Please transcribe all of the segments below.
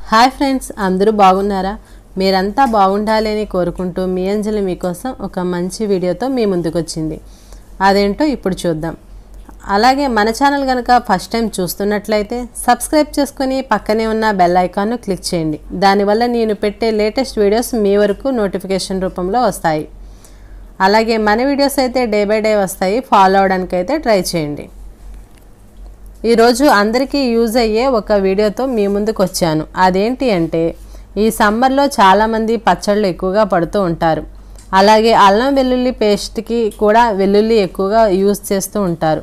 Hi friends, అందరూ బాగున్నారా? మీరంతా బాగుండాలని కోరుకుంటూ మీ అంజలి మీకోసం ఒక మంచి వీడియోతో మీ ముందుకు వచ్చింది. అదేంటో ఇప్పుడు చూద్దాం. అలాగే మన ఛానల్ కనుక ఫస్ట్ టైం చూస్తున్నట్లయితే సబ్స్క్రైబ్ చేసుకొని పక్కనే ఉన్న బెల్ ఐకాన్ను క్లిక్ చేయండి. దానివల్ల నేను పెట్టే లేటెస్ట్ వీడియోస్ మీ వరకు నోటిఫికేషన్ రూపంలో వస్తాయి. అలాగే మన వీడియోస్ అయితే డే బై డే వస్తాయి, ఫాలో అవడానికి అయితే ట్రై చేయండి. ఈరోజు అందరికీ యూజ్ అయ్యే ఒక వీడియోతో మీ ముందుకు వచ్చాను. అదేంటి అంటే, ఈ సమ్మర్లో చాలామంది పచ్చళ్ళు ఎక్కువగా పడుతూ ఉంటారు. అలాగే అల్లం వెల్లుల్లి పేస్ట్కి కూడా వెల్లుల్లి ఎక్కువగా యూజ్ చేస్తూ ఉంటారు.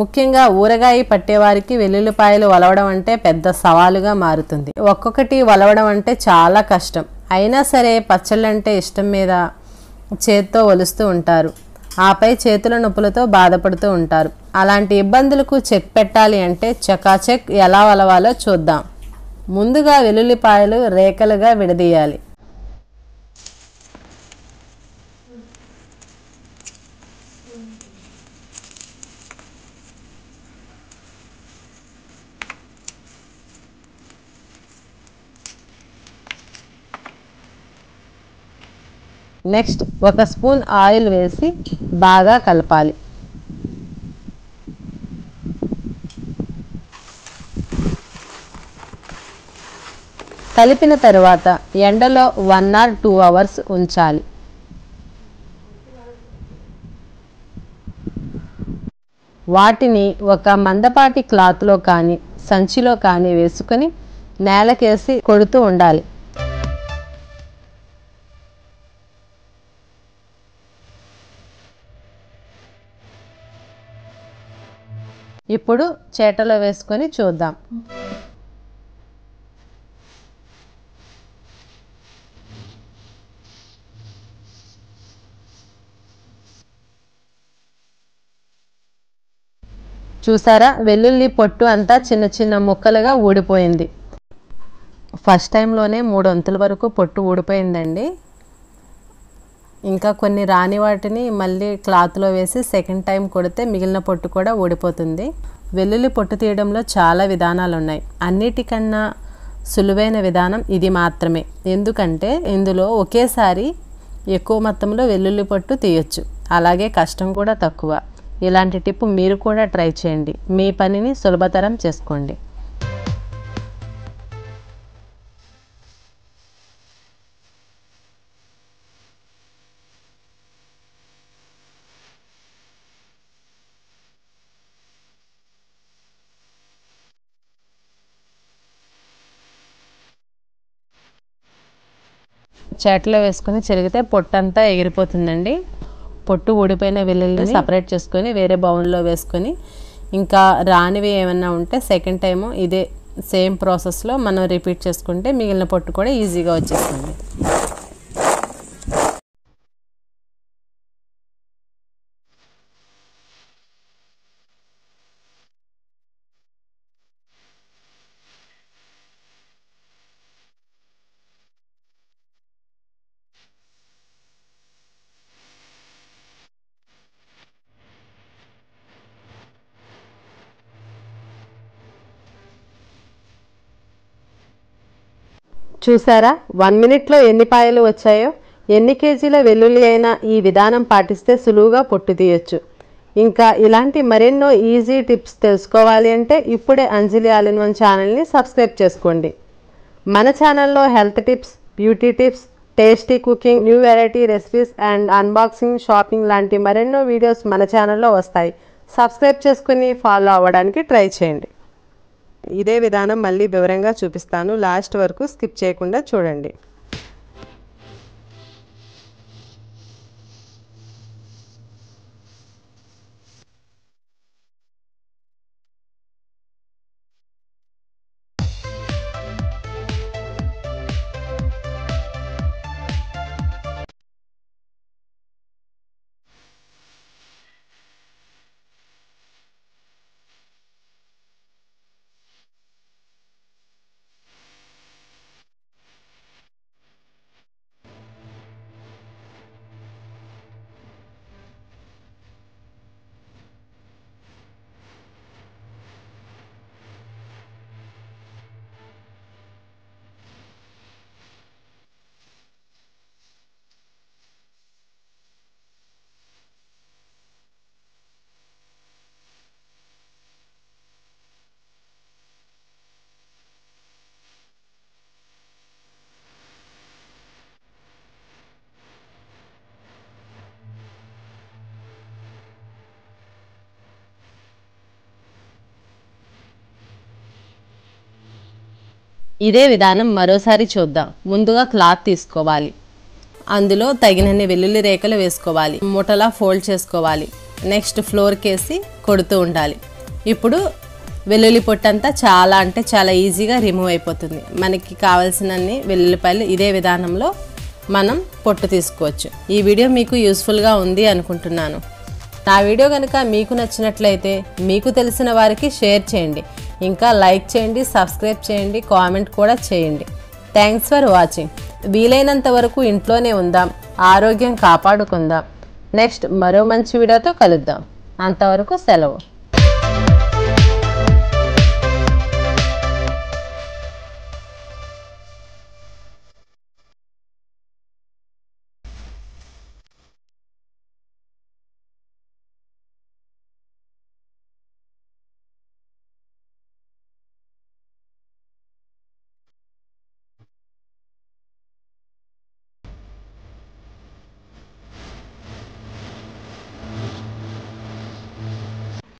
ముఖ్యంగా ఊరగాయ పట్టేవారికి వెల్లుల్లిపాయలు వలవడం అంటే పెద్ద సవాలుగా మారుతుంది. ఒక్కొక్కటి వలవడం అంటే చాలా కష్టం. అయినా సరే పచ్చళ్ళంటే ఇష్టం మీద చేత్తో ఒలుస్తూ ఉంటారు. ఆపై చేతుల నొప్పులతో బాధపడుతూ ఉంటారు. అలాంటి ఇబ్బందులకు చెక్ పెట్టాలి అంటే చకాచెక్ ఎలా వలవాలో చూద్దాం. ముందుగా వెల్లుల్లిపాయలు రేఖలుగా విడదీయాలి. నెక్స్ట్ ఒక స్పూన్ ఆయిల్ వేసి బాగా కలపాలి. కలిపిన తర్వాత ఎండలో 1 or 2 hours ఉంచాలి. వాటిని ఒక మందపాటి క్లాత్లో కానీ సంచిలో కానీ వేసుకొని నేలకేసి కొడుతూ ఉండాలి. ఇప్పుడు చేటలో వేసుకొని చూద్దాం. చూసారా, వెల్లుల్లి పొట్టు అంతా చిన్న చిన్న ముక్కలుగా ఊడిపోయింది. ఫస్ట్ టైంలోనే 3 వంతుల వరకు పొట్టు ఊడిపోయిందండి. ఇంకా కొన్ని రాని వాటిని మళ్ళీ క్లాత్లో వేసి సెకండ్ టైం కొడితే మిగిలిన పొట్టు కూడా ఊడిపోతుంది. వెల్లుల్లి పొట్టు తీయడంలో చాలా విధానాలు ఉన్నాయి. అన్నిటికన్నా సులువైన విధానం ఇది మాత్రమే. ఎందుకంటే ఇందులో ఒకేసారి ఎక్కువ మొత్తంలో వెల్లుల్లి పొట్టు తీయొచ్చు. అలాగే కష్టం కూడా తక్కువ. ఇలాంటి టిప్ మీరు కూడా ట్రై చేయండి. మీ పనిని సులభతరం చేసుకోండి. చేటలో వేసుకొని చెరిగితే పొట్టంతా ఎగిరిపోతుందండి. పొట్టు ఊడిపోయిన వెల్లుల్లిని సపరేట్ చేసుకొని వేరే బౌల్లో వేసుకొని, ఇంకా రానివి ఏమన్నా ఉంటే సెకండ్ టైము ఇదే సేమ్ ప్రాసెస్లో మనం రిపీట్ చేసుకుంటే మిగిలిన పొట్టు కూడా ఈజీగా వచ్చేస్తుంది. చూసారా 1 మినిట్లో ఎన్ని పాయలు వచ్చాయో? ఎన్ని కేజీల వెల్లుల్లి అయినా ఈ విధానం పాటిస్తే సులువుగా పొట్టు తీయొచ్చు. ఇంకా ఇలాంటి మరెన్నో ఈజీ టిప్స్ తెలుసుకోవాలి అంటే ఇప్పుడే అంజలి ఆల్ ఇన్ వన్ ఛానల్ని సబ్స్క్రైబ్ చేసుకోండి. మన ఛానల్లో health tips, beauty tips, tasty cooking, new variety recipes and unboxing, shopping లాంటి మరెన్నో వీడియోస్ మన ఛానల్లో వస్తాయి. సబ్స్క్రైబ్ చేసుకుని ఫాలో అవ్వడానికి ట్రై చేయండి. ఇదే విధానం మళ్ళీ వివరంగా చూపిస్తాను. లాస్ట్ వరకు స్కిప్ చేయకుండా చూడండి. ఇదే విధానం మరోసారి చూద్దాం. ముందుగా క్లాత్ తీసుకోవాలి, అందులో తగినన్ని వెల్లుల్లి రేఖలు వేసుకోవాలి, మూటలా ఫోల్డ్ చేసుకోవాలి. నెక్స్ట్ ఫ్లోర్కి వేసి కొడుతూ ఉండాలి. ఇప్పుడు వెల్లుల్లి పొట్టంతా చాలా అంటే చాలా ఈజీగా రిమూవ్ అయిపోతుంది. మనకి కావాల్సినన్ని వెల్లుల్లిపాయలు ఇదే విధానంలో మనం పొట్టు తీసుకోవచ్చు. ఈ వీడియో మీకు యూస్ఫుల్గా ఉంది అనుకుంటున్నాను. నా వీడియో కనుక మీకు నచ్చినట్లయితే మీకు తెలిసిన వారికి షేర్ చేయండి, ఇంకా లైక్ చేయండి, సబ్స్క్రైబ్ చేయండి, కామెంట్ కూడా చేయండి. Thanks for watching. వీలైనంత వరకు ఇంట్లోనే ఉందాం, ఆరోగ్యం కాపాడుకుందాం. నెక్స్ట్ మరో మంచి వీడియోతో కలుద్దాం. అంతవరకు సెలవు.